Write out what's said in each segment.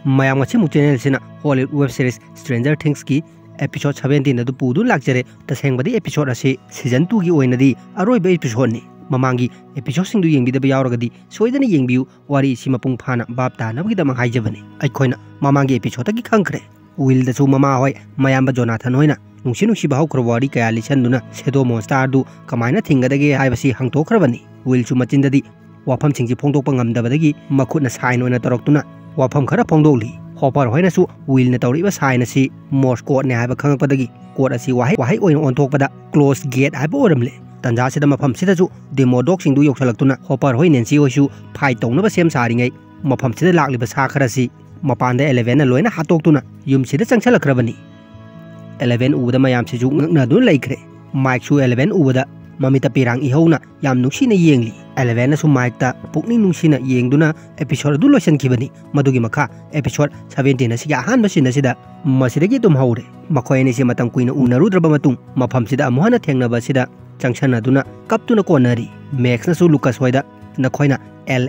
ꯃꯌꯥꯝ ꯉꯁꯤꯃꯨꯛ ꯆꯦꯅꯦꯜꯁꯤꯅ Hollywood web series ꯁ꯭ꯇ꯭ꯔꯦꯟꯖꯔ ꯊꯤꯡꯁꯀꯤ episode 17 अदु पुदु लाक्चरे तसेंगबदी episode असे सीजन 2 की ओइनदी अरोइबे एपिसोड नि ममांगी एपिसोड सिंगदु येंगबिदबा यावरगदी सोइदनी येंगबियु वारी सि मपुंग फाना बाप तानबगिदम हाइजबनी अइखोइना ममांगी एपिसोड की खंखरे विल दसु ममा होय मयाम जोनाथन होइना नुंसी नुंसी बाहु क्रवारी कया लिसनदुना सेदो मोन्स्टर दु कमाइना थिंगदगे हाइबसी हंगतोखरबनी विल चु मचिंददी वाफम सिंगजी फोंदोकपा ngमदबदगी मखुना साइन ओइना तरक्तुना वाफम खरा फोंदोली हॉपर होइनासु विल न तौरिबा साइन असि मोर्स कोड ने हाइबा खंगपदगी कोड असि वाहै ओइन ओनथोकपदा क्लोज गेट हाइबा ओरमले तंजा सिदा मफम सिदाजु डेमोडॉग सिंगदु योक्सलक्तुना हॉपर होइ नेंसी होइसु फाइट तौनबा सेम सारिङै मफम सिदा लाक्लिबा सा खरासि मपानदा 11 न लोइना हातोक्तुना युम सिदा चंगसलखरबनी 11 उबदा मयाम सिजु ngakna लैखरे माइक सु 11 उबदा ममिता पिरांग इहौना याम नुक्सिना येंगली 11 न सु माइक ता पुकनी नुक्सिना येंगदुना एपिसोड दु लोसनखिबनी मदुगी मखा एपिसोड 17 न सिया हान बसिना सिदा मसिदगी तुम हौरे मखोयनि से मतम कुइना उनरुद्रबा मतुंग मफम सिदा अमहना थेंगनबा सिदा चंगसनदुना कपतुना कोनरी मैक्स न सु लुकास होइदा नखोइना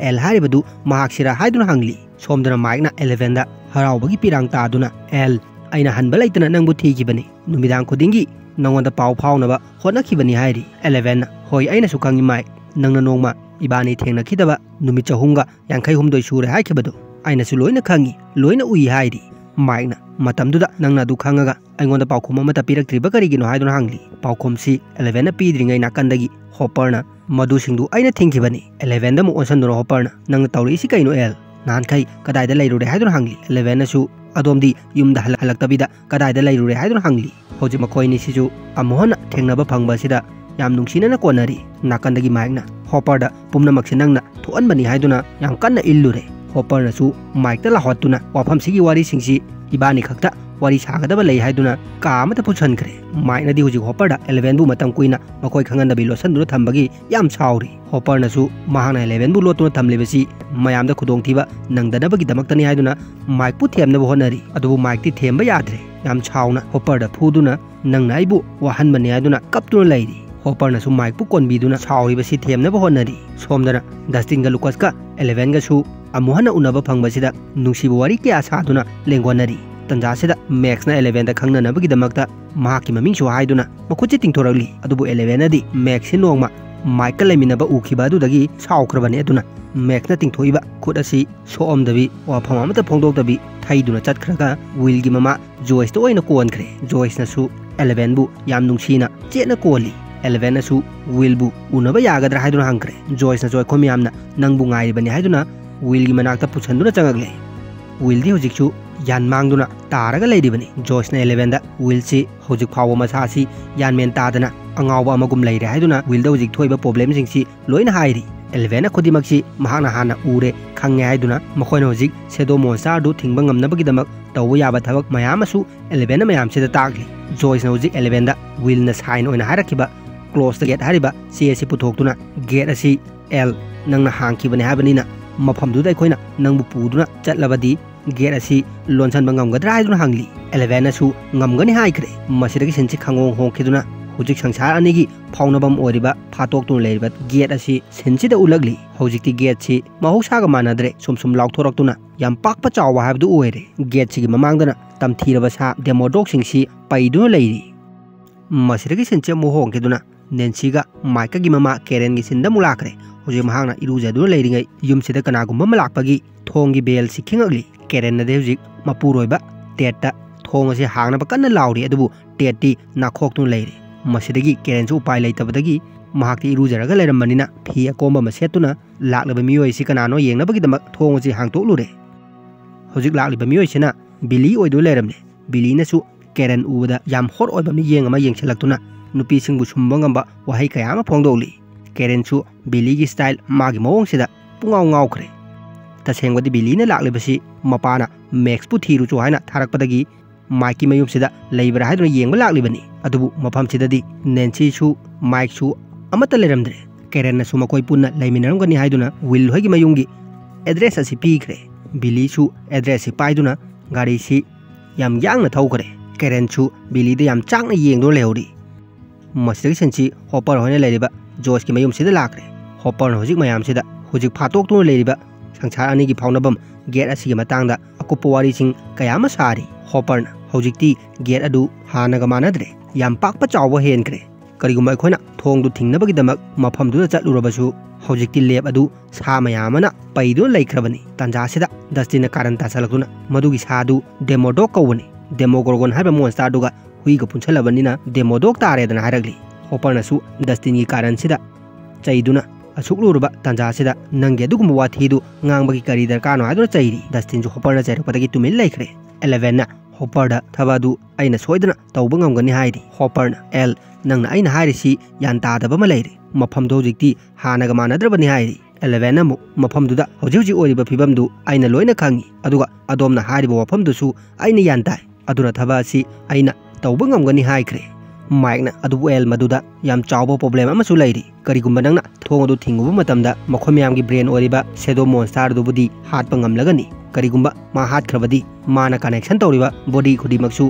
एल हारिबदु महाक्सिरा हाइदुना हंगली सोमदना माइकना 11 दा हरावबगी पिरांग तादुना एल अइना हनबा लैतना नंगबु थीखिबनी नुमिदांग खुदिंगी नंगोंदा पाव फावनबा होनखिबनी हाइरी 11 होय अइना सु खंगि माइक नंगना नोंगमा इबानी थेंगनखिदबा नुमि चहुंगा यांखै हुमदोय सुरे हाइखिबदु अइना सु लोइना खंगि लोइना उइ हाइरी माइकना मतमदुदा नंगना दु खंगागा अइगोंदा पावखुम अमता पिरक्त्रिबा करिगिनो हाइदुना हंगली पावखुमसी 11 न पीद्रिङै नाकंदगी हॉपरना मधु सिंधु अइना थेंखिबनी 11 दमु ओनसनदुना हॉपरना नंगना तौरिसि कैनो एल नानखै कदाइदा लैरुरे हाइदुना हंगली 11 नसु अदोमदी युमदा हलक्तबिदा कदाइदा लैरुरे हाइदुना हंगली होजि मखोइनि सिजु अमोहना थेंगनबा फंगबसिदा याम नुंगसिना कोनरी नाकंदगी माइकना हॉपरदा पुमनमक्सि नंगना थोअनबनी हाइदुना याम कन्ना इल्लुरे हॉपरनसु माइकता लाहौतुना वाफमसिगी वारी सिंगसि इबानी खक्ता वारी सागदबा लೈ हाइदुना कामता पुछनखरे माइकनादि होजि हॉपरदा 11 बु मतम कुइना मखोइ खंगनबि लोसनदुना थंबगी याम साउरी हॉपरनसु महाना 11 बु लोतुना थमलेबसि मयामदा खुदोंथिबा नंगदनबगी दमक्तनि हाइदुना माइक पु थेमनबो होनरी अदुबु माइकति थेमबा याद्रे याम छाउना हॉपरदा फुदुना नंगना आइबु वाहनबनि हाइदुना कपतुना लैरी हॉपरनसु माइक पु कोनबिदुना साउरिबसि थेमनबो होनरी सोमदना डस्टिनगा लुकासका 11 गसु अमुहना उनबा फंगबसिदा नुंसिबो वारी क्या सादुना लेंगोनरी तंजासिदा मैक्सना 11 दा खंगननबगी दमक्ता महाकी ममिंगसु हाइदुना मखुचि तिंथोरगली अदुबु 11 दी मैक्स नोंगमा माइक लेमिनबा उखिबा अदुदगी साउखरबने अदुना मैक्सना तिंथोइबा खुद असि सोअमदबि वाफम अमता फोंदोक्तबि थाइदुना चटखरगा विलगी ममा जॉयस तो ओइना कोनखरे जॉयसनसु 11 बु याम नुंगसिना चेना कोली 11 नसु विलबु उनबा यागदरा हाइदुना हंखरे जॉयसना जॉय खोमियामना नंगबु ngairibani हाइदुना विलगी मनाक्ता पुछंदुना चंगगले विलदी होजिकसु यान मांगदुना तारगा लैरिबनी जॉयसना 11 दा विलसी होजिक फावो मसासी यान मेन तादना अंगावबा अमगुम लैरे हाइदुना विलदा होजिक थोइबा प्रॉब्लम सिंगसी लोइना हाइरी 11 खुदिमक्सी महाना हाना उरे खंगे हाइदुना मखोइना होजिक सेडो मोन्स्टर दु थिंगबा ngamnabagidamक तौबा याबा थबक मयामसु 11 मयामसिदा तागली जॉयसना होजिक 11 दा विलना साइन ओइना हारखिबा क्लोज गेट हारिबा सीएसी पुथोक्तुना गेट असि एल नंगना हांखिबने हाबनिना मफमदुदा अखोइना नंगबु पुदुना चटलबदी गेट असि लोनसनबा ngamgadra हाइदुना हंगली 11 नसु ngamगनि हाइखरे मसिदगी सिनसि खंगों होंखिदुना हुजिक संसार अनिगी फाउनबम ओरिबा फातोक्तुन लेरिबा गेट असि सिनसिदा उलगली हुजिकति गेट सि महौसागा मानद्रे सुम लाउथोरक्तुना याम पाकपा चावा हाबदु ओइरे गेट सिगी ममांगदना तमथीरबा सा डेमोडॉग सिंगसि पैदुना लैरी मसिदगी सिनचे मोहोंखिदुना नेंसीगा माइकागी ममा केरेनगी सिंदा मुलाखरे हुजे महांगना इरुजादुना लैरिङै युमसिदा कनागुम्बा मलाकपगी थोंगी बेल सिखिङगली केरेनदे हुजिक मपुरोइबा टेटता थोंग असे हांगनबा कन्ना लाउरी अदुबु टेटती नाखोक्तुना लैरी मसिदगी केरेनसु उपाय लैतबदगी महाक्ति इरुजरगा लैरमबनिना फी अकोंबा मसेतुना लाक्लबा मियोइसि कनानो येंगनबगीदमक थोंग असे हांगतोक्लुरे हुजिक लाक्लिबा मियोइसिना बिली ओइदु लैरमले बिलीनसु केरेन उबदा याम हॉट ओइबा मि येंगमा येंगसलक्तुना नुपी सिंगबु सुंबा ngamba वहाई कया अमा फोंदोली केरेनसु बिलीगी स्टाइल मागी मवोंगसिदा पुंगाव ngaukre तसेंगबदी बिलीना लाक्लिबसि मपाना max Pu थीरुचु हाइना थारकपदगी Mikey मयुमसिदा लैबरा हाइदुना येंगबा लाक्लिबनी अदुबु मफमसिददी नेंसीसु माइकसु अमता लेरमद्रे केरेनसु मकोइ पुन्ना लैमिनरमगनि हाइदुना will होइगी मयुंगी address असि पीखरे बिलीसु एड्रेस सि पाइदुना गाड़ी सि याम यांगना थौखरे केरेनसु बिलीदा याम चांगना येंगदो लेहौरी मसिदगी सिनसि हॉपर होइना लैरिबा जॉर्ज की मयुमसिदा लाक्रे हॉपर होजिक मयामसिदा होजिक फातोक्तुना लैरिबा संसार अनी की फाउनबम गेट असी मतंगदा अकुप्पा वारीसिंग कया अमा सारी हॉपरना हौजिक्ति गेट अदु हानगा मानद्रे याम पाकपा चावबा हेनक्रे करिगुम्बा अखोइना थोंगदु थिंगनबगिदमक मफमदुदा चटलुरबसु हौजिक्ति लेब अदु सा मयामना पैदु लैख्रबनी तंजासिदा डस्टिन कारण तासलकुना मदुगी सादु डेमोडॉग कौबनी डेमोगोर्गोन हाइबा मोन्स्टारदुगा हुईगा पुंछलबनिना डेमोडॉग तारेदना हारगली हॉपरनासु डस्टिन की कारण सिदा चैदुना असुकलुरबा तंजासिदा नंगे अदुगुम वाथीदु ngangbagi kari darkano aduna chairi Dustin ju hopper na chairpadagi tumil laikre 11 na hopper da thabadu aina soidana tawba ngamgani hairi hopper na l nangna aina hairi si yan tadaba ma leire mafam do jikti hanaga manadrabani hairi 11 na mu mafam duda hoji oiriba phibam du aina loina khangi aduga adomna hariba wafam du su aina yan tai aduna thaba si aina tawba ngamgani haikre Mike adu el maduda yam chawbo problem ama su leiri karigumba nangna thong adu thinguba matamda makhomyam gi brain oriba shadow monster du budi hat pangam lagani karigumba ma hat khrabadi mana connection tawriba body khudi maksu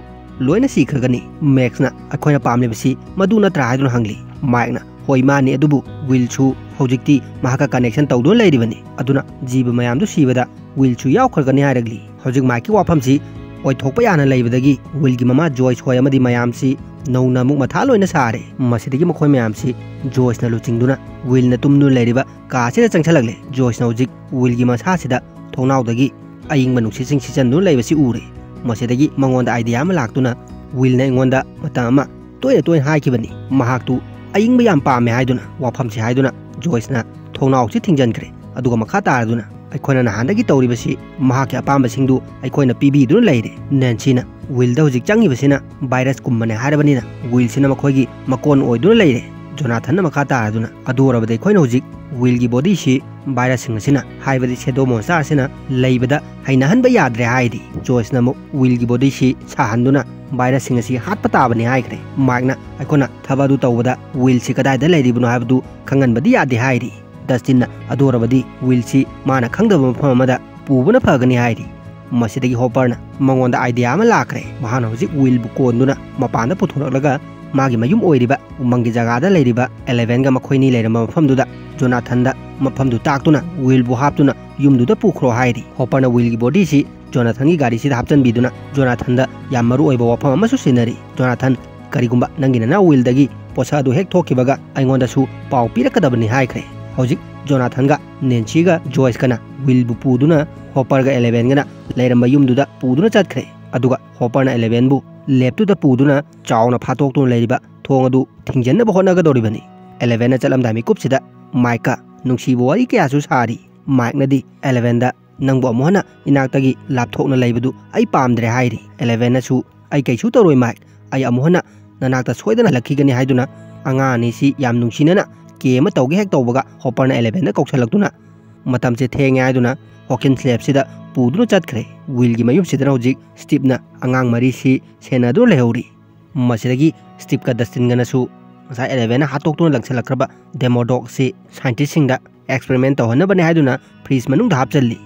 loina si khragani max na akhoina pamle basi maduna tra haidun hangli Mike na hoi mani adubu will chu hojikti mahaka connection tawdon leiribani aduna jiba mayam du sibada will chu yaw khragani hairagli hojik Mike ki wafam si oi thokpa yana leibadagi will gi mama Joyce hoi amadi mayam si नौना मुक मथा लोइना सारे मसिदगी मखोय ma'am सि Joy's ना लुचिंगदुना will ना तुमनु लेरिबा कासिदा चंगछलगले Joy's ना उजिक will गी मसासिदा थोनाउदगी अयिंग मनुक्सि सिंग सिचन लेबसि उरे मसिदगी मंगोंदा आइडिया मा लाक्तुना विल ना इंगोंदा मतामा तोय हाइखिबनी महाक्तु अयिंग याम पामे हाइदुना वाफम सि हाइदुना जोइस ना थोनाउसि थिंजनख्रे अदुगा मखा तारदुना अखोना नहानदगी तौरिबसि महाके अपामबसिंगदु अखोना पीबीदुना लेरे नैन्सीना विल हजिक चंगिबसिना वायरस कुम्बने हारबनिना विल सिना मखोगी मकोन ओइदुना लेरे जोनाथन मखा तारदुना अदोरबदे अखोना हजिक विल की बॉडी सि वायरस सिंगसिना हाइबदि शेडो मोन्स्टर सिना लेबदा हाइनाहनबा याद्रे हाइदि जोइस ना विल की बॉडी सि साहनदुना वायरस सिंगसि हातपा ताबनि हाइख्रे माइकना अखोना थबादु तौबदा विल सि कदाइदा लेरिबनो हाइबदु खंगनबदि यादे हाइदि Dustin adorabadi will see mana khangdaba mafamada pubuna phagani hairi masidagi hopper na mangonda idea ama lakre mahana hojik will bu konduna mapanda puthoralaga magi mayum oiriba umangi jagada leiriba 11 ga makhoini leirama mafamduda Jonathan da mafamdu taktuna will bu haptuna yumduda pukhro hairi hopper na will gi body si Jonathan gi gari si hapchan biduna Jonathan da yamaru oiba wafam ama su sinari Jonathan karigumba nangina na will dagi posa du hek thokibaga aingonda su pau pirakadabani haikre हौजिक Jonathan गा Nancy गा Joyce कना Will बु पुदुना hopper गा 11 गना लेरम युमदुदा पुदुना चटखरे अदुगा hopper ना 11 बु लेपटुदा पुदुना चावना फातोक तुन लेरिबा थोंगदु थिंजन बहोना गा दोरिबनी 11 ना चलम दामी कुपसिदा माइका नुंसी बोरी क्यासु सारी माइक नदी 11 दा नंगबो मोहना इनाक्तगी लापथोकना लेबदु आई पामद्रे हाइरी 11 ना सु आई कैसु तोरोय माइक आई अमोहना ननाक्ता सोयदना लखीगनी हाइदुना अंगा निसी याम नुंसीना केम तौगे हेक तौबगा हॉपर ना 11 ना कौसलक्तुना मतम से थेंगे आइदुना हॉकिन स्लैब सिदा पुदुना चटखरे विल गी मयुम सिदना हजिक स्टीव ना अंगांग मरी सि सेनादु लेहौरी मसिदगी स्टीव का डस्टिन गनासु सा 11 ना हातोक्तुना लंगसलक्रबा डेमोडॉग सि साइंटिस्ट सिंगदा एक्सपेरिमेंट तौहना बने हाइदुना फ्रीज मनुंग दा हापचल्ली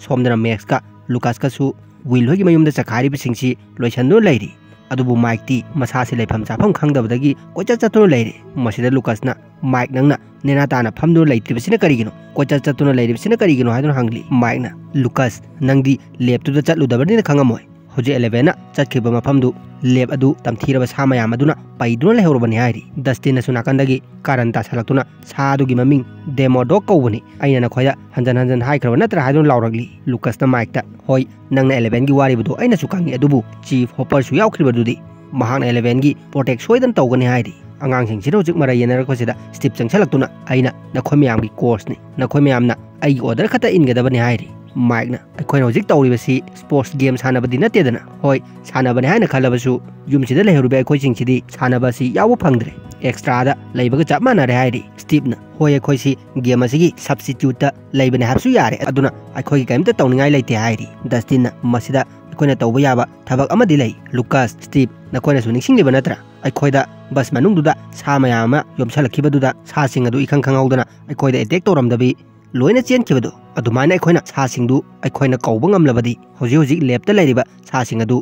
सोमदना मैक्स का लुकास का सु विल होगी मयुम दा चखारी बिसिंगसि लोइसन्दु लेरी अदुबु माइक ती मसा से लेफम चाफम खंगदबदगी कोचा चतुन लेरे मसिदा लुकास ना माइक नंगना नेना ताना फमदु लेत्रिबसिना करिगिनो कोचा चतुन लेरिबसिना करिगिनो हाइदुन हांगली माइक ना लुकास नंगदी लेप तुदा चटलुदबदिना खंगमोय होजे 11 ना चटखिबा मफमदु लेप अदु तमथीरबा सामया मदुना पैदुना लेहौरबनि हाइरी डस्टिन सुना कंदगी कारण तासलक्तुना सादुगी ममिंग डेमोडॉग कौबनी आइना नखोया हंजन हंजन हाइख्रबा नत्र हाइदुन लाउरगली लुकास ना माइक ता होय नंगना 11 गी वारिबदु आइना सुकांगी अदुबु चीफ हॉपर सु यावख्रिबदुदी महान 11 गी प्रोटेक्ट सोयदन तौगनी हाइरी अंगांसिंग सिरो जिक मरा येनरकोसिदा स्टीव चंगसलक्तुना आइना नखोय म्यामगी कोर्स नि नखोय म्यामना आई ऑर्डर खता इनगदबनि हाइरी माइक ना अखोयना हजिक तौरिबसि स्पोर्ट्स गेम सानबदि नतेदना होय सानबनि हाइना खलबसु युमसिदा लेहरुबे अखोय सिंगसिदि सानबसि यावो फंगद्रे एक्स्ट्रा दा लेबगा चप मानरे हाइरी स्टीव ना होय अखोयसि गेम असिगी सब्स्टिट्यूट दा लेबने हाबसु यारे अदुना अखोयगी कैमता तौनिंगाय लेते हाइरी डस्टिन ना मसिदा अखोयना तौबा याबा थबक अमदि लै लुकास स्टीव नखोयना सु निंगसिंगलिबा नत्रा अखोयदा बस मनुंगदुदा सा मयामा योमसलखिबदुदा सासिंग अदु इखंग खंगौदना अखोयदा अटैक तौरमदबि लोइना चेनखिबदु अदुमाइना अखोयना सासिंगदु अखोयना कौबा नगमलबदि होजि होजि लेपता लेरिबा सासिंग अदु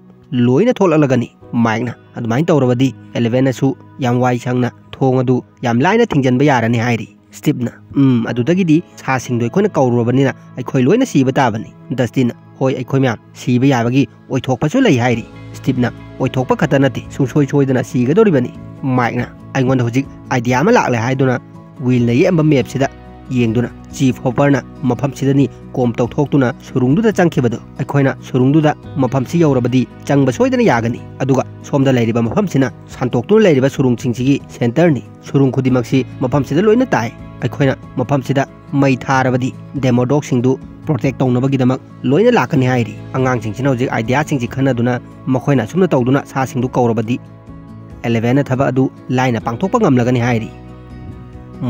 लोइना थोललगनी माइकना अदुमाइन तौरबदि 11 नसु याम वाइ संगना थोंग अदु याम लाइना थिंजनबा यारनी हाइरी स्टीवना अदुदगिदी सासिंगदो अखोइना कौरुबनिना अखोइ लोइना सीबा ताबनी डस्टिन होय अखोइ म्याम सीबा याबगी ओइथोकपसु लई हाइरी स्टीवना ओइथोकपा खता नते सुंसोइ सोइदना सीगदोरिबनी माइकना अइगोंदा हुजिक आइडिया अमा लाक्ले हाइदुना व्हीलना येंबा मैपसिदा येंगदुना चीफ हॉपरना मफमसिदनी कोम तौथोक्तुना सुरुंगदुदा चंखिबदो अखोइना सुरुंगदुदा मफमसि यौरबदी चंगबा सोइदना यागनी अदुगा सोमदा लैरिबा मफमसिना सांतोक्तुना लैरिबा सुरुंगसिंगसिगी सेंटरनी सुरुंग खुदिमक्सि मफमसिदा लोइना ताइ अखोइना मफमसिदा मै थारबदी डेमोडॉगसिंगदु प्रोटेक्ट तौनबगीदमक लोइना लाकनी हाइरी अंगांसिंगसिना हुजिक आइडियासिंगसि खन्नदुना मखोइना सुमना तौदुना सासिंगदु कौरबदी 11 थबा अदु लाइना पांथोकपा ngamlagani हाइरी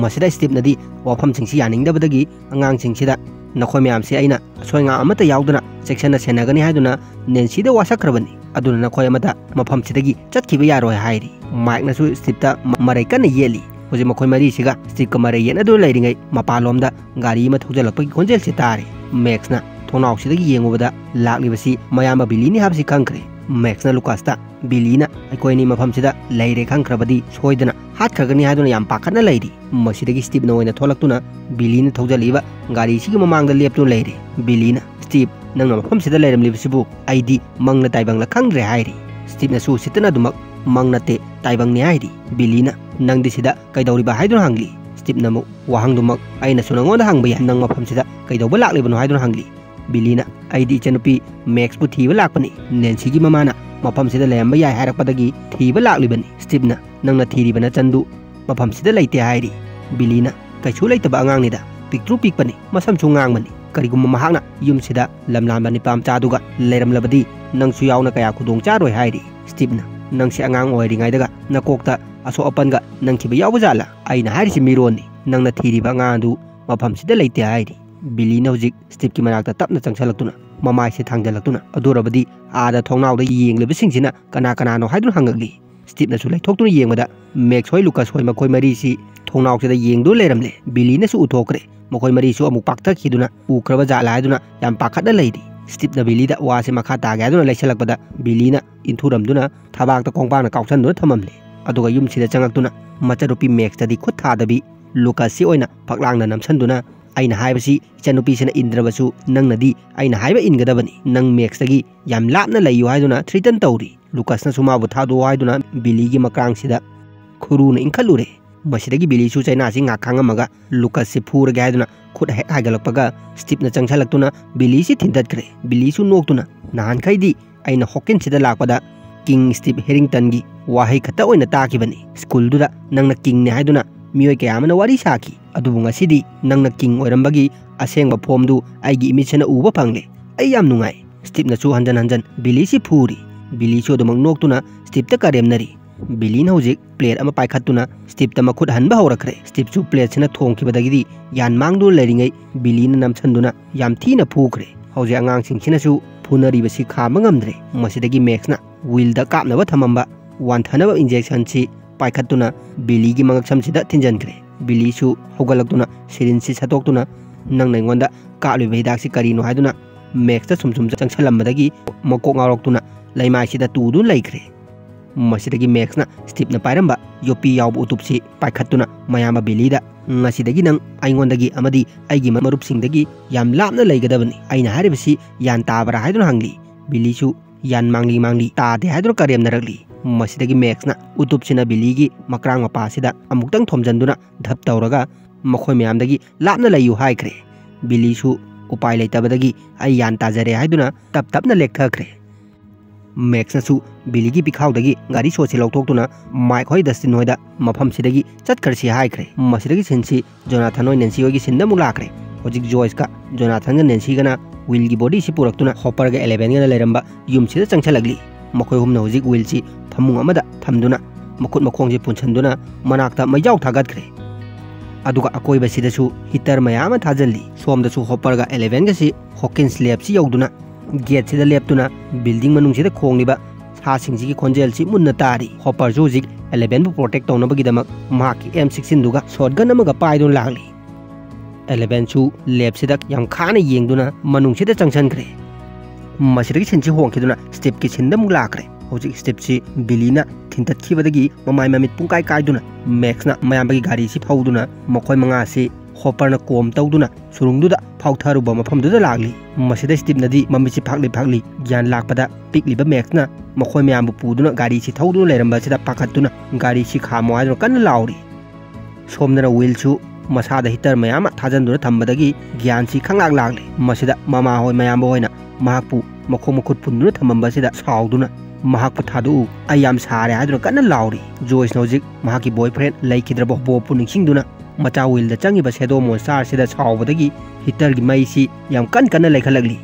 मसिदा स्टीवनदी वाफमसिंगसि यानिंगदबदगी अंगांसिंगसिदा नखोइ म्यामसि अइना सोइंगा अमता याउदुना सेक्शन सेनागनी हाइदुना नेंसीदा वासखरबनी अदुना नखोइ अमता मफमसिदगी चटखिबा यारोय हाइरी माइकनासु स्टीवता मरै कन्न येली हुजि मखोइ मरीसिगा स्टीवका मरै येनदु लैरिङै मपालोमदा गाड़ी अमा थौजलकपगि खोंजेलसि तारे मैक्सना थोनाउसिदगी येंगुबदा लाक्लिबसि मयामा बिलीनी हाबसि खंखरे मैक्सना लुकासता बिलीना अखोइनी मफमसिदा लैरे खंखरबदी सोइदना हातखरगनी हादुना याम पाखतना लैरी मसिदगी स्टीवना ओइना थोलक्तुना बिलीना थौजलिबा गाड़ीसिगी ममांगदा लेपतु लैरे बिलीना स्टीव नंगना मफमसिदा लैरमलिबसिबु आइदी मंगना ताइबंगला खंगरे हाइरी स्टीवना सु सितना दुमक मंगनते ताइबंगनी हाइरी बिलीना नंगदि सिदा कैदौरिबा हाइदुना हंगली स्टीवना मु वाहंगदुमक आइना सुनंगोंदा हंगबया नंग मफमसिदा कैदौबा लाक्लिबनो हाइदुना हंगली बिलीना आइदी इचनुपी मैक्सबु थीबा लाक्पनी नेंसीगी ममाना मफमसिदा लेंबा याय हारकपदगी थीबा लाक्लिबनी स्टीवना नंगना थीरिबना चंदु मफमसिदा लैते हाइरी बिलीना कैसु लैतबा अंगांगनिदा पिक्ट्रु पिकपनी मसमसु ngangbani करिगुम महागना युमसिदा लमलांबा निपाम चादुगा लेरमलबदी नंगसु यावना कया खुदोंग चारोय हाइरी स्टीवना नंगसि अंगांग ओइरिङाइदगा नकोक्ता असो अपनगा नंगथिबा यावजाला आइना हारिसि मिरोनी नंगना थीरिबा अंगांदु मफमसिदा लैते हाइरी बिलीना हुजिक स्टीवकी मनाक्ता तपना चंगसलक्तुना ममाइसे थांजलक्तुना अदुरबदी आदा थोंनावदा येंगलिबसिंगसिना कना कनानो हाइदुना हंगगली स्टीवनासु लैथोक्तुना येंगबदा मैक्स होय लुकास होय मखोय मरीसि थोंनावसिदा येंगदु लेरमले बिलीनासु उथोक्रे मखोय मरीसु अमुक पाक्तखिदुना उख्रबा जाला हाइदुना याम पाखतना लैरी स्टीवना बिलीदा वासे मखा तागे हाइदुना लैसलक्पदा बिलीना इंथुरमदुना थबाक्ता कोंगपाना काउसनदुना थममले अदुगा युमसिदा चंगक्तुना मचरुपी मैक्सतदी खुद थादबी लुकासि ओइना फक्लांगना नमसनदुना अइना हाइबसि इचनुपीसिना इंद्रबसु नंगनदी अइना हाइबा इनगदबनी नंग मैक्सतगी याम लापना लैयु हाइदुना थ्रिटन तौरी लुकासना सुमाबु थादो हाइदुना बिलीगी मक्रांगसिदा खुरुना इंखलुरे मसिदगी बिलीसु चाइनासि ngakhangamaga लुकासि फुरगे हाइदुना खुद हेक हाइगलकपगा स्टीवना चंगसलक्तुना बिलीसि थिंदतक्रे बिलीसु नोक्तुना नानखैदी अइना हॉकिन्ससिदा लाकपदा किंग स्टीव हेरिंगटनगी वाहै खता ओइना ताकिबनी स्कूलदुदा नंगना किंगने हाइदुना मियोय कयामना वारी साखी अदुबु ngasidi नंगना किंग ओइरंबगी असेंगबा फॉर्मदु आइगी इमेजना उबा फंगले अइ याम नुंगाई स्टीवना सु हंजन हंजन बिलीसि फुरी बिलीसु दमक नोक्तुना स्टीवता करेमनरी बिलीना हुजिक प्लेट अमा पाइखतुना स्टीवता मखुद हनबा हौरखरे स्टीवसु प्लेटसिना थोंखिबदगिदी यान मांगदु लैरिङै बिलीना नमसन्दुना याम थीना फुखरे हौजे अंगांसिंसिनासु फुनरिबसि खामा ngamdre मसिदगी मैक्सना व्हीलदा कापनबा थमंबा वानथनबा इंजेक्शनसि पाइखतुना बिलीगी मंगक्समसिदा थिंजनखरे बिलीसु हौगलक्तुना सिरिंजसि सतोक्तुना नंगना इंगोंदा कालिबा हिदाकसि करिनो हाइदुना मैक्सता सुमसुम चंगसलमबदगी मकोक ngawrokतुना लैमाइसिदा तुदु लैखरे मसिदगी मैक्सना स्टीवना पाइरंबा योपी याव उतुपसि पाइखतुना मयामा बिलीदा ngasiदगी नंग आइगोंदगी अमदी आइगी मरुपसिंगदगी याम लापना लैगदबनी आइना हारिबसि यान ताबरा हाइदुना हंगली बिलीसु यान मांगली मांगली तादे हाइदुना करेमनरगली मसिदगी मैक्सना उतुपसिना बिलीगी मक्रांग मपासिदा अमुक्तंग थोमजंदुना धप तौरगा मखोय म्यामदगी लापना लैयु हाइखरे बिलीसु उपाय लैतबदगी आइ यान ताजरे हाइदुना तप तपना लेखखरे मैक्सनसु बिलीगी पिखाउदगी गाड़ी सोचे लौथोक्तुना माइक होय डस्टिन होयदा मफमसिदगी चटखरसि हाइखरे मसिदगी सिनसि जोनाथन होय नेंसी होयगी सिनदा मुक लाखरे होजिक जॉयस का जोनाथन गा नेंसी गना व्हीलगी बॉडी सि पुरक्तुना हॉपर गा 11 गना लेरंबा युमसिदा चंगछलगली मखोय हुमना होजिक व्हीलसि फमुंग अमदा थमदुना मखुद मखोंगजे पुनसंदुना मनाक्ता मैजाव थागतखरे अदुगा अकोइबसिदसु हिटर मयाम थाजल्ली सोमदसु हॉपर गा 11 गसि हॉकिन्स लैबसि यौदुना गेट सिदा लेपतुना बिल्डिंग मनुंगसिदा खोंगलिबा सासिंगसिगी खोंजेलसि मुन्ना तारी हॉपर जोजिक 11 बु प्रोटेक्ट तौनबगिदमक माकी M16 दुगा शॉटगन अमगा पाइदुन लागली 11 सु लेपसिदा याम खाना येंगदुना मनुंगसिदा चंगसनखरे मसिदगी सिनसि होंखिदुना स्टीवकी सिनदा मुक लाखरे हौजिक स्टेप्सी बिलीना थिंतत्खिबदगी ममाय ममित पुंकाय कायदुना मैक्सना मयामबगी गाड़ी सी फाउदुना मखोय मंगा से हॉपर कोम तौदुना सुरुंगदुदा फाउथारुब मफमदुदा लागली मसिदा स्टीपनदी ममिची फागली ज्ञान लाकपदा पिकलिबा मैक्सना मखोय मयामबु पुदुना गाड़ी सी थौदुना लेरंबासिदा पाखत्तुना गाड़ी सी खामो हायदुना कन्न लाउरी सोमदना व्हीलसु मसादा हिटर मयाम थाजनदुना थंबदगी ज्ञान सी खंगलाग लागली मसिदा ममा होय मयामबु होयना महाकपु मखों मखुद पुंदुना थंबंबासिदा साउदुना महाकपु थादु अयाम सारे हायदुना कन्न लाउरी जोइस नौजिक महाकी बॉयफ्रेंड लैखिद्रबो बोपु निंगसिंगदुना मचा व्हील चंगी शेडो मोन्स्टार से साउबदगी हिटर की मई याम कन लेखलगली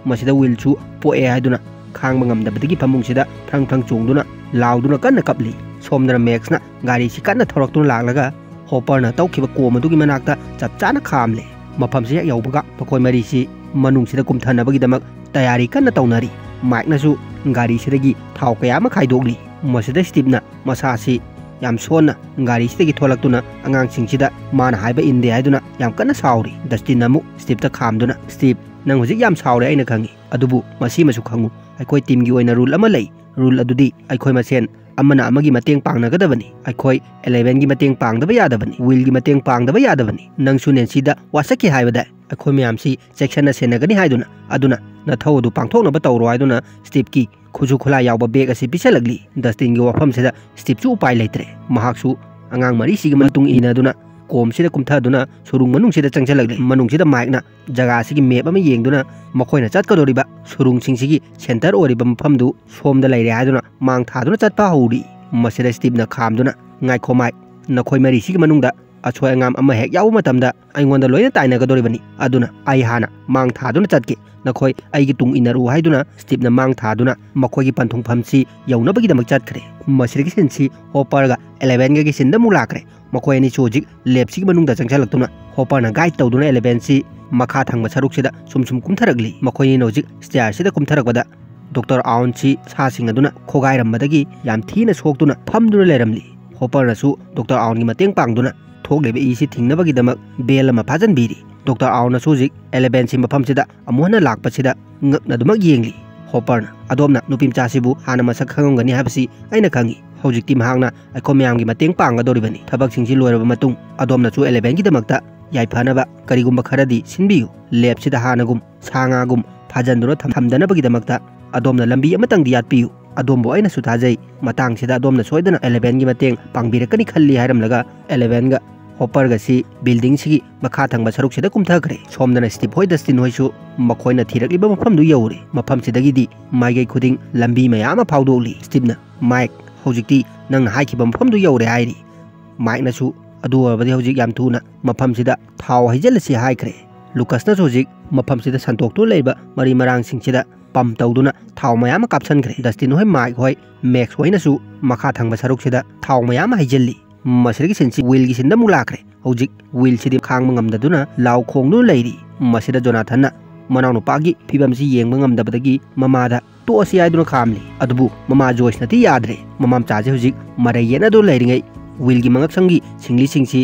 मसिदा व्हीलसु पोए हायदुना खांग ngамदबदगी फमुंगसिदा फ्रंग फ्रंग चोंगदुना लाउदुना कन्न कपली सोमदना मैक्सना गाड़ी सी कन्न थोरक्तुना लागलगा हॉपरना तौखिबा कोमदुगी मनाक्ता चपचाना खामले मफमसे यौबगा पकोय मरीसी मनुंगसिदा कुमथनबगीदमक तयारी कन्न तौनरी माइकनासु गाड़ी सिदगी थाव कयामा खाइदोगली मसिदा स्टीपना मसासी याम सोना गाड़ी सिदगी थोलक्तुना अंगांगसिंगसिदा माना हाइबा इंदे हाइदुना याम कन्न साउरी डस्टिन नमु स्टीपता खामदुना स्टीप नंग हुजिक याम साउरे आइना खंगी अदुबु मसी मसु खंगु अखोय टीम की ओइना रूल अमा लई रूल अदुदी अखोय मसेन अमना अमगी मतेंग पांगनगदबनी अखोय 11 की मतेंग पांगदबा यादबनी व्हील की मतेंग पांगदबा यादबनी नंगसु नेंसीदा वासकी हाइबदा अखोय म्यामसी सेक्शन सेनगनी हाइदुना अदुना नथौदु पांगथोकनबा तौरो हाइदुना स्टीप की खुजु खुला यावबा बेग असि पिसलगली डस्टिन की वफम सेदा स्टीपसु उपाय लेत्रे महाकसु अंगांग मरी सिगी मतुंग इनादुना कोम सिदा कुमथादुना सुरुंग मनुंग सिदा चंगचलगले मनुंग सिदा माइकना जगह सिगी मेप अमा येंगदुना मखोयना चटकदोरिबा सुरुंग सिंगसिगी सेंटर ओरिबा मफमदु सोमदा लैरे हादुना मांग थादुना चटपा हौरी मसिदा स्टीपना खामदुना ngaiko माइक नखोय मरी सिगी मनुंगदा अछोय अंगाम अमा हेक याव मतमदा आइंगोंदा लोइना ताइनागदोरिबनी अदुना आई हाना मांग थादुना चटके नखोय आइगी तुंग इनरु हाइदुना स्टीपना मांग थादुना मखोयगी पंथुंग फमसी यौनबगीदमक चटखरे मसिदगी सिनसी हॉपरगा 11 गी सिंदा मुलाखरे मखोय नि चोजिक लेपसी मनुंगदा चंगचलक्तुना हॉपरना गाइड तौदुना 11 सी मखा थंगबा सरुकसिदा सुम कुमथरगली मखोय नि नोजिक स्टेयर सिदा कुमथरगबदा डॉक्टर आउन सी सासिंग अदुना खोगाइरमबदगी याम थीना सोक्तुना फमदुना लेरमली हॉपरनासु डॉक्टर आउन की मतेंग पांगदुना थोगलेबे इसी थिंगनबगीदमक बेल अमा फाजनबीरी डॉक्टर आउन सुजिक 11 सी मफमसिदा अमुहना लाकपसिदा ngaknadumak yengli hopperna adomna nupimchasibu hana masak khangongani habsi aina khangi hojikti mahangna akhomyam gi mateng pangadoribani thabak singsi loiraba matung adomna chu 11 gi damakta yaiphanaba karigumba kharadi sinbiyu lab sida hanagum sangagum phajandura thamdana bagi damakta adomna lambi amatang di yatpiyu adombo aina su thajai matang sida adomna soidana 11 gi mateng pangbirakani khalli hairamlaga 11 ga Hopper गसी building सिगी मखा थंगबा सरुक सिदा कुमथाखरे सोमदना steep होय Dustin होयसु मखोयना थिरकलिबा मफमदु you're मफम सिदगीदी माइगै खुदिंग लंबी मयाम फाउदोली स्टीपना mic हौजिकती नंग हाइखिबा मफमदु you're हाइरी माइकनासु अदु अबदि हौजिक याम थुना मफम सिदा थाव हाइजलसि हाइखरे लुकसना हौजिक मफम सिदा संतोक्तु लेबा मरी मरांग सिंगसिदा पम तौदुना थाव मयाम कापसनखरे डस्टिन होय माइक होय मैक्स होयनासु मखा थंगबा सरुक सिदा थाव मयाम हाइजल्ली मसिदगी सिनसी व्हील की सिंदा मुलाखरे हौजिक व्हील सिदि खांग ngamdaduna लाव खोंगदु Larry मसिदा जोनाथनना मनाउनु Pagi फिबमसी Young ngamdabadagi mamada to asi aiduna khamli adubu mama joyce nati yadre mamam chaje hojik marayena do lairingai wheel की मंगक संगी सिंगली सिंगसी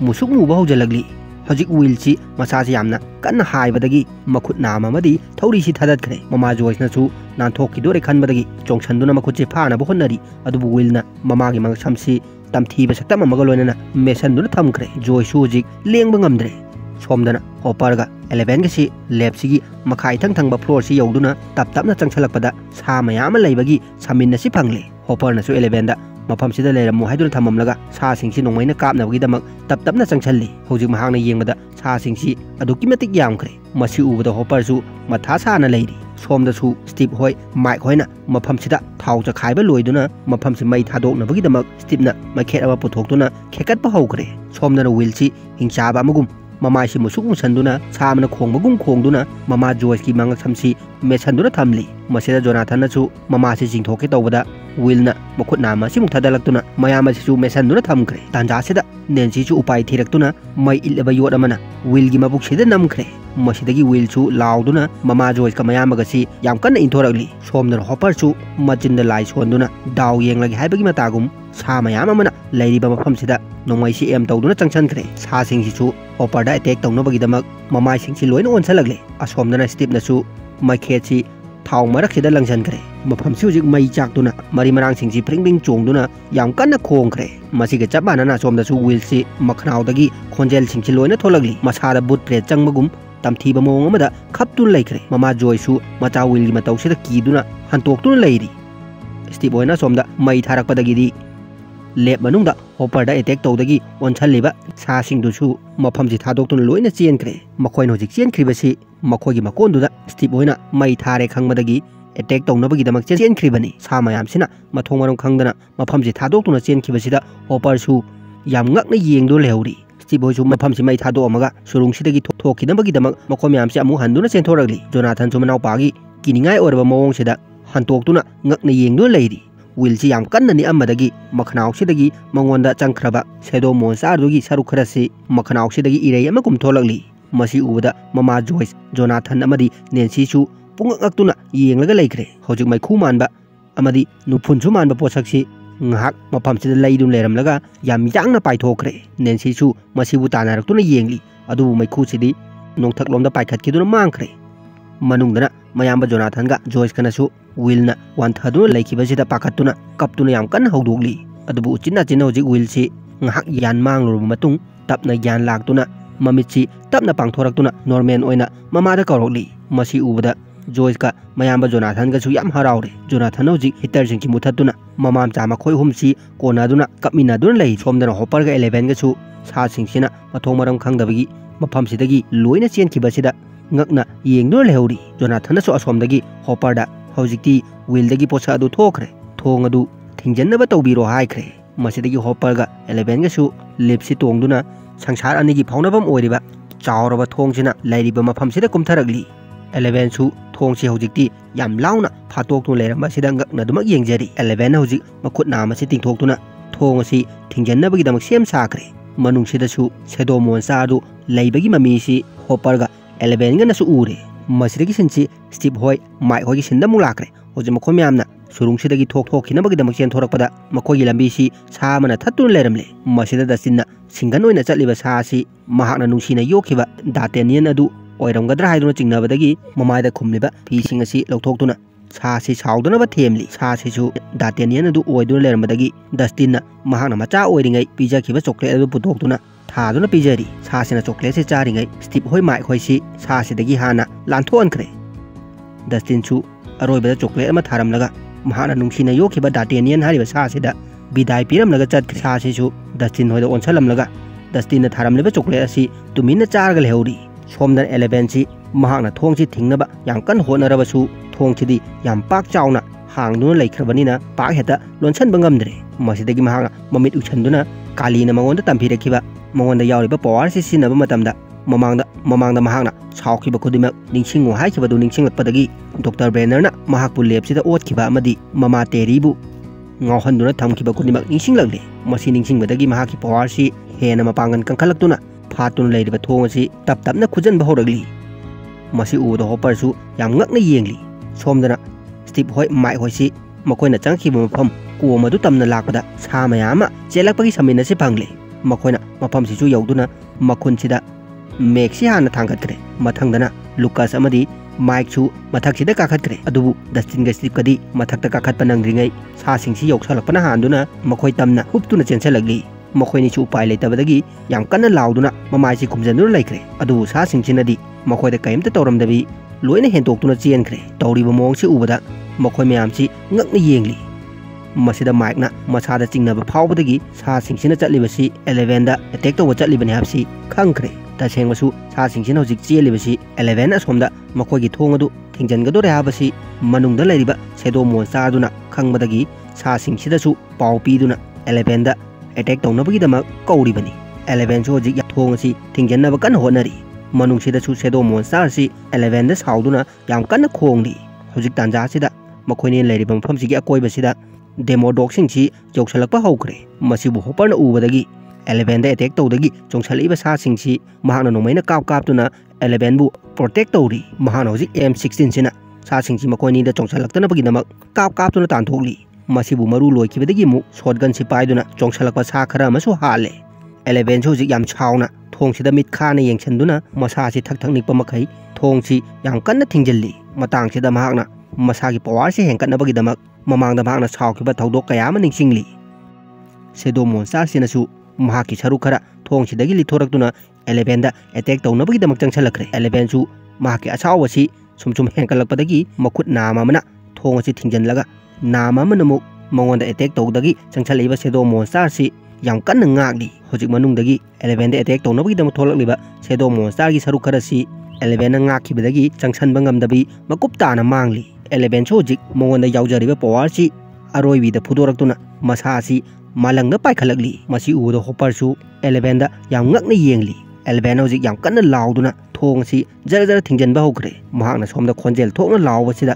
मुसुक मुबा हौजलगली हजिक व्हील सी मसासी यामना कन्न हाइबदगी मखुत नाम अमदी थौरी सी थदतखरे ममा जोइसनसु नानथोकिदोरे खनबदगी चोंगछनदुना मखुत से फाना बहोनरी अदुबु व्हीलना ममागी मंगक समसी तमथीब सकतम अमगा लोइनना मेसनदुना थमखरे जोइसु हजिक लेंबा ngamdre सोमदना हॉपरगा 11 गसी लेब सिगी मखाई थंग थंगबा फ्लोर सी यौदुना तप तपना चंगछलकपदा सा मयाम लैबगी सामिन्नसी फंगले हॉपरनसु 11 दा मफम सिदा लेरमु हाइदुना थममलगा सा सिंगसी नोंमैना कापनबगीदमक तप तपना चंगछल्ली हौजिक महांगना येंबदा सा सिंगसी अदुकी मतिक यामखरे मसी उबदा हॉपरसु मथा साना लैरी सोमदसु स्टीप होय माइक होयना मफम सिदा थाव चखाइबा लोइदुना मफम सि मै थादोकनबगीदमक स्टीपना मैखेट अमा पुथोकतुना खेकटबा हौखरे सोमदना व्हीलसी हिंचाबा अमगुम ममासी मुसुक मुसंदुना सामना खोंगबगुम खोंगदुना ममा जोइस की मंगक समसी मेसंदुना थमली मसिदा जोनाथनसु ममासी जिंगथोके तौबदा व्हीलना मखुत नाम असि मुथदलक्तुना मयामसिसु मेसंदुना थमखरे तांजासिदा नेंसीसु उपाय थिरक्तुना मै इल्लबा योट अमना व्हील की मबुकसिदा नमखरे मसिदगी व्हीलसु लाउदुना ममा जोइस का मयामगसी याम कन्न इंथोरगली सोमदना हॉपरसु मचिंदा लाई सोंदुना दाव येंगलगी हाइबगी मतागुम सा मयाम अमना लैरिबा मफमसिदा नोंमैसी एम तौदुना चंगछनखरे सा सिंगसिसु हॉपरदा अटैक तौनबगीदमक ममाई सिंगसि लोइना ओनसलगले असोमदना स्टीपनसु मैखेटसी थाव मरकसिदा लंगसनखरे मफमसी हुजिक मई चाक्तुना मरी मरांगसिंगसी प्रिंग चोंगदुना याम कन्ना खोंखरे मसिगे चप मानना सोमदसु विलसी मखनाउदगी खोंजेलसिंगसी लोइना थोलगली मसादा बुट प्लेट चंगमगुम तमथीबा मोंग अमदा खपतुन लैखरे ममा जोयसु मचा विलगी मतौसिदा कीदुना हंतोक्तुना लैरी स्टीव होइना सोमदा मई थारकपदगिदी लेब मनुंगदा हॉपर एटेक तौदगी ओनछल्लिबा सासिंगदुसु मफमसी थादोक्तुना लोइना चेनखरे मखोइन होजिक चेनखरिबसी मखोगी मकोंदुदा स्टीव होइना मई थारे खंगबदगी एटेक तौनबगीदमक चेनखरिबनी सा मयामसिना मथोंग मरम खंगदना मफमसी थादोक्तुना चेनखिबसिदा हॉपरसु याम ngakna yengdo lehuri स्टीव होइसु मफमसी मई थादोअमगा सुरुंगसिदगी थोखिदमगीदमक मखो म्यामसे अमु हंदुना चेनथोरगली जोनाथन सुमनाव पागी किनिंगाय ओरबा मोंगसिदा हंतोक्तुना ngakna yengdo लेरी विलसी याम कन्ननि अमदगी मखनाउसिदगी मंगोंदा चंखरबा सेडो मोन्स्टारदुगी सरुक खरसी मखनाउसिदगी इरै अमा कुमथोलगली मसी उबदा ममा जोइस जोनाथन अमदी नेंसीसु पुंगक्तुना येंगलगा लैखरे हौजिक मैखु मानबा अमदी नुफुनसु मानबा पोसक्सी ngahak mafamsida leidun leramlaga yam yangna paithokre nensisu masibu tanaraktuna yengli adubu maikhu nongthaklomda paikhatkiduna mangkhre manungdana mayamba Jonathan ga Joyce kanasu Willna wanthaduna leikibasida pakhattuna kaptuna yam kanna hawdogli adubu uchinna chinna hojik Willsi ngahak yan mangluruba matung tapna yan laktuna mamitsi tapna pangthoraktuna norman oina mamada kawrokli masi ubada Joyce ka mayamba Jonathan ga su yam haraure Jonathan hojik hitter singki muthatuna mamam chama khoi humsi konaduna kapminaduna lei somdana hopper ga 11 ga su sa singsina mathong maram khangdabagi mafamsidagi loina chenkibasida ngakna yengdo lehuri Jonathan su asomdagi hopper da hojikti Willdagi posa adu thokre thong adu thingjannaba tawbiro haikhre masidagi hopper ga 11 ga su lipsi tongduna sangsar anigi phaunabam oiriba chawraba thongsina lairiba mafamsida kumtharagli 11 su thongsi hojikti yam launa phatok tu leramba sida ngakna dumak yengjari 11 hojik makut nama si tingthoktuna thong asi thingjannabagi damak sem sakre manung sida su sedo monsa adu leibagi mami si hopper ga 11 ga nasu ure masidagi sinsi Steve hoi mai hoi sinda mulakre hoje makho myamna surung sidagi thokhinabagi damak chen thorakpada makhogi lambi si samana thattun leramle masida dasinna singan oina chatliba sa si mahakna nungsina yokhiba datenian adu oiramgadra haiduna chingnabadagi mamaida khumliba pising asi lokthokduna sa si sauduna ba themli sa si su datenian adu oiduna lerambadagi Dustinna mahakna macha oiringai pija khiba chocolate adu putoktuna thaduna pijari sa sina chocolate se charingai Steve hoi mai hoi si sa sidagi hana lanthon kre Dustin su aroibada chocolate ama tharamlaga mahakna nungsina yokhiba datenian hariba sa sida bidai piramlaga chat sa si su Dustin hoida onsalamlaga Dustinna tharamliba chocolate asi tuminna charga lehauri somdan 11 si mahakna thongsi thingnaba yam kan honarabasu thongchidi yam pak chauna hangduna leikhrabanina pak heta lonsan bangamdre masidagi mahakna mamit uchanduna kalina mangonda tampirekhiba mangonda yauriba power si sinaba matamda mamangda mahakna chawkhiba khudima ningsingo haikibadu ningsinglakpadagi Dr. Brenner na mahakpu lepsida otkhiba amadi mama teribu ngauhanduna thamkhiba khudima ningsinglakle masi ningsingbadagi mahakki power si hena mapangan kankhalakduna phatun leiriba thong asi tap tapna khujan bahoragli masi uda hopper su yam ngakna yengli somdana Steve hoi mai hoi si makoina changkhiba mafam ko madu tamna lakpada sa mayama chelakpagi samina se phangle makoina mafam si su yauduna makhun sida Maxi hana thangatkre mathangdana Lucas amadi Mike su mathak sida kakhatkre adubu Dustin ga Steve kadi mathakta kakhat panangringai sa singsi yoksalakpana handuna makoi tamna huptuna chensalagli makhoini chu upai leitabadagi yam kanna lauduna mamai si khumjanuna laikre adu sa singsinadi makhoida kaimta tawramdabi loina hentoktuna chenkre tawriba mong si ubada makhoi myam si ngakna yengli masida Mike na masada chingnaba phawbadagi sa singsina chatlibasi 11 da attack tawba chatlibani hapsi khangkre tasengmasu sa singsina hojik chelibasi 11 asomda makhoigi thongadu thingjangadore habasi manungda leiriba sedo monsa aduna khangmadagi sa singsida su pawpiduna 11 da attack tawnabagi damak kauribani 11 su hojik thong asi thingjanaba kan honari manung sida su sedo monster si 11 da sauduna yam kan khongli hojik tanja sida makhoini leiriba mafam sigi akoiba sida demo dog sing si joksalakpa hokre masibu hopper na ubadagi 11 da attack tawdagi chongsalaiba sa sing si mahakna nomaina kaptuna 11 bu protect tawri mahakna hojik M16 sina sa sing si makhoini da chongsalakna bagi damak kaptuna tanthokli masibu maru loikibadagi mu shotgun si paiduna chongsalakpa sa khara masu hale 11 su hojik yam chauna thong sida mit khana yengchanduna masa si thak nikpa makhai thong si yam kanna thingjalli matang sida mahakna मसागी power से हेंकटनबगीदमक ममांगदा महाकना साउखिबा थौदोक कया अमा निंगसिंगली shadow monster सिनसु महाकी सरुक खरा थोंगसिदगी लिथोरक्तुना 11 दा attack तौनबगीदमक चंगसलखरे 11 सु महाकी असावसी सुम हेंकलकपदगी मखुत नाम अमना थोंग असि थिंजनलगा नाम अमनमु मंगोंदा अटैक तौदगी चंगसलइबा शेडो मोन्स्टर सि याम कन्न ngaगली होजिक मनुंगदगी 11 दा अटैक तौनबगीदमक थोलकलिबा शेडो मोन्स्टर गी सरुक खरासि 11 ना ngaखिबदगी चंगसनबा ngamdabi मकुप ताना मांगली 11 सु होजिक मंगोंदा यावजरिबा पावर सि अरोइबीदा फुदोरक्तुना मसासी मालंगदा पाइखलकली मसी उबदो हॉपर सु 11 दा याम ngakna yengli 11 होजिक याम कन्न लाउदुना थोंग सि जरा जरा थिंजनबा होखरे महाकना सोमदा खोंजेल थोकना लाउबसिदा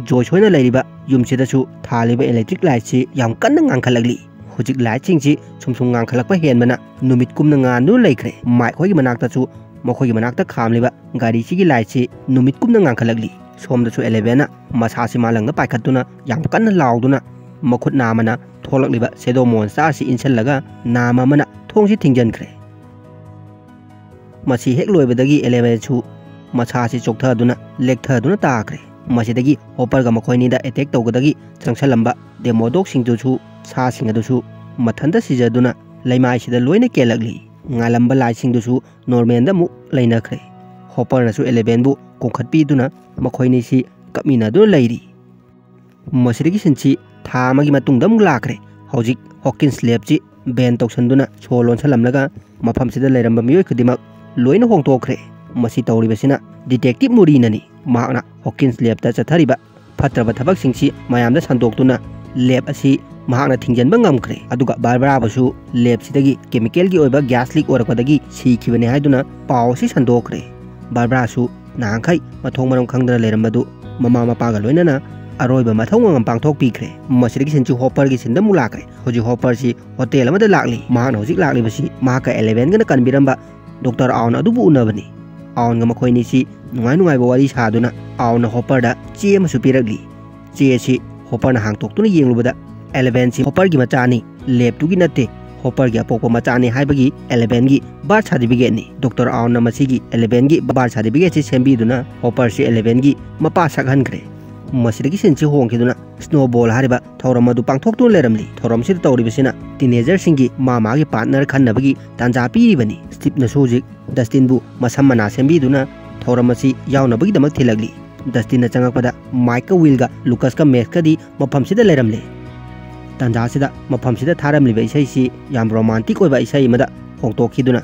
जोय सोयना लैरिबा युमसिदासु थालिबा इलेक्ट्रिक लाइट सि याम कन्न ngankhalaगली होजिक लाइट सिंगसि सुम ngankhalaकपा हेनबना नुमित कुमना ngandu लैखरे माइक होगी मनाक्तासु मखोगी मनाक्ता खामलिबा गाड़ी सिगी लाइट सि नुमित कुमना ngankhalaगली सोमदासु 11 ना मसासि मालंगदा पाइखतुना याम कन्न लाउदुना मखुत नामना थोलकलिबा शेडो मोन्स्टर सि इनसलगा नाम अमना थोंगसि थिंजनखरे मसी हेक लोइबदगी 11 सु मसासि चोकथदुना लेखथदुना ताखरे मसीदगी हॉपर गा मखोइनीदा अटैक तौगदगी चंगसलंबा डेमोडोक सिंगदुसु सा सिंगदुसु मथंदा सिजदुना लैमाइसिदा लोइना केलगली ngalamba lai singdusu normal da mu lainakre hopper nasu 11 bu kongkhatpiduna makhoini si kapmina du lairi masirigi sinchi tha magi matungda mu lakre hojik hawkins lab ji ben toksanduna cholon salamlaga mafam sida lairamba miyoi khudimak loina hongtokre masi tawribasina detective murinani mahna hawkins lab ta chathariba phatraba thabak singsi mayamda sandoktuna lab asi महाकना थिंजनबा ngamkhre aduga barbara basu lab sidagi chemical gi oiba gas leak orakpadagi sikhibane haiduna paw si sandokre barbara su nangkhai mathong marom khangdana leirambadu mama mapa ga loinana aroiba mathong ngam pangthok pikre masidagi senchu hopper gi sinda mulakre hoji hopper si hotel amada lakli mahana hojik lakli basi mahaka 11 gana kanbiramba dr aun adubu unabani aun ga makhoini si nungai ba wari saduna aun hopper da che ma supiragli che si hopper na hangtoktuna yenglubada 11 si hopper gi machani lab tu gi natte hopper gi apokpa machani haibagi 11 gi birth certificate ni dr aun na masigi 11 gi birth certificate si sembi duna hopper si 11 gi mapa sakhan kre masidagi senchi hongkiduna snowball hariba thoram adu pangthok tu leramli thoram sir tawribasina teenager singi mama gi partner khanabagi tanja piribani steve na sojik dustin bu masamana sembi duna thoram asi yaunabagi damak thilagli dustin na changakpada mike will ga lucas ka max ka di mafam sida leramle तंजा सिदा मफम सिदा थारमलिबा इसै सि याम romantic ओइबा इसै मदा होंतोखिदुना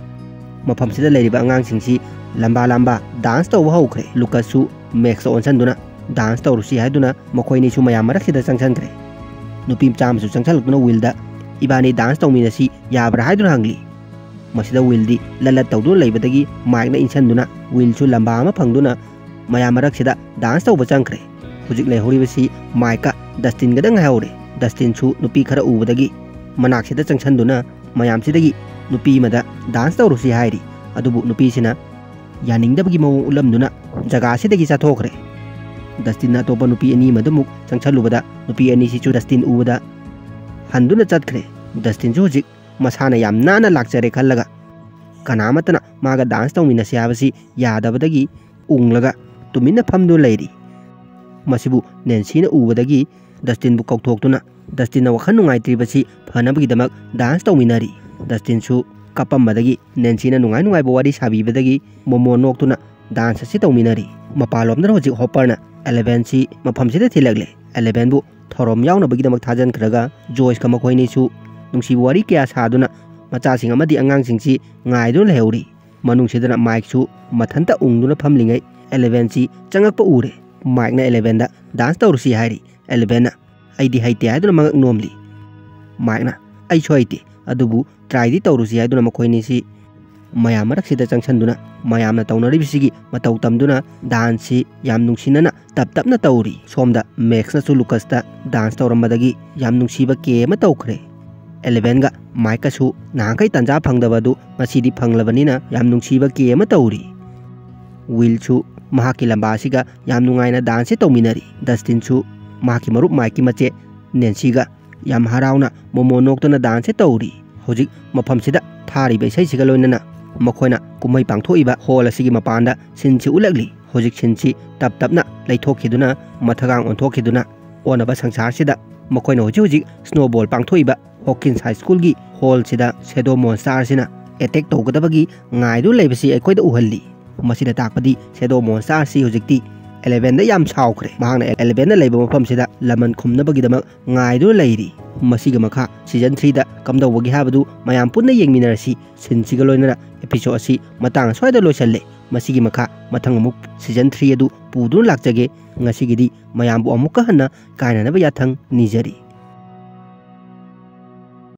मफम सिदा लेरिबा अंगांग सिंगसि लंबा लंबा dance तौ हौखरे लुकासु max ओनसनदुना dance तौरुसि हाइदुना मखोइनि सु मयाम मरखिदा चंगसनखरे नुपि चामसु चंगसलुना विलदा इबानी डांस तौमिनसि याब्रा हाइदुना हंगली मसिदा विलदी ललत तौदुना लेबदगी माइकना इंसनदुना विलसु लंबा अमा फंगदुना मयाम मरखिदा डांस तौबा चंगखरे हुजिक लेहोरिबसि माइका डस्टिन गदंग हाउरे डस्टिन सु नुपी खरा उबदगी मनाक्सिदा चंगसनदुना मयामसिदगी नुपी मदा डांस तौरुसि हाइरि अदुबु नुपी सिना यानिंगदबगी मौ उलमदुना जगासिदगी चाथोखरे डस्टिन अतोपा नुपी अनि मदमुक चंगसलुबदा नुपी अनि सिचु डस्टिन उबदा हंदुना चतखरे डस्टिन सु हुजिक मसाना याम नाना लाक्चरे खल्लगा कनामतना मागा डांस तौमिनसि हाबसि यादबदगी उंगलगा तुमिना फमदु लैरि मसिबु नेंसीना उबदगी डस्टिन बु कौथोक्तुना डस्टिन वखन नुंगाइत्रिबसि फनबगिदमक डांस तौमिनारि डस्टिन सु कपमदगी नेंसीना नुंगाइ बवारी साबिबदगी मोमो नोक्तुना डांस सि तौमिनारि मपालोमदन होजिक हॉपरना 11 सि मफमसिदा थिलगले 11 बु थोरम यावनबगिदमक थाजनखरगा जॉयस का मखोइनि सु नुंसी वारी क्या सादुना मचासिंग अमदि अंगांसिंगसि ngaidun leuri manungsidana mic su mathanta ungduna famlingai 11 si changakpa ure mic na 11 da dance tawrusi hairi 11 na aidi haite aduna magak nomli mic na ai choite adubu try di tawrusi aduna makoini si mayam raksida changsanduna mayam na tawnari bisigi matau tamduna dance si yam nungsinana tap tap na tawri somda max na su lucas ta dance tawramadagi yam nungsiba ke ma tawkhre 11 ga mic su nangkai tanja phangdabadu masidi phanglabanina yam nungsiba ke ma tawri will su mahaki lamba siga yam nungaina dance tawminari dustin su mahaki marup mic mache nancy ga yam harauna momo noktona dance tawri hojik mafam sida thari be sai siga loinana makhoina kumai pangthoiba hol asigi mapanda sinchi ulagli होजिक सिनसी तप तपना लैथोखिदुना मथगांग ओंथोखिदुना ओनबा संसारसिदा मखोइना होजिक snowball पांथोइबा Hawkins high school की hall सिदा shadow monster सिना attack तौगदबगी ngaइदु लेबसी अखोइदा उहल्ली मसिदा ताकपदी shadow monster सि होजिकती 11 दा याम छाउखरे महांगना 11 दा लेबा मफमसिदा लमन खुमनबगीदमक ngaइदु लेरी मसिगा मखा season 3 दा कमदौबगी हाबदु मयाम पुन्ना येंगमिनरसी सिनसिगा लोइनना episode असि मतांग सोइदा लोइसल्ले मसिगी मखा मथंग अमुक सीजन 3 अदु पुदुन लाक्जगे ngasiगidi मयामबु अमुक हन्ना कायनानबा याथंग निजरी।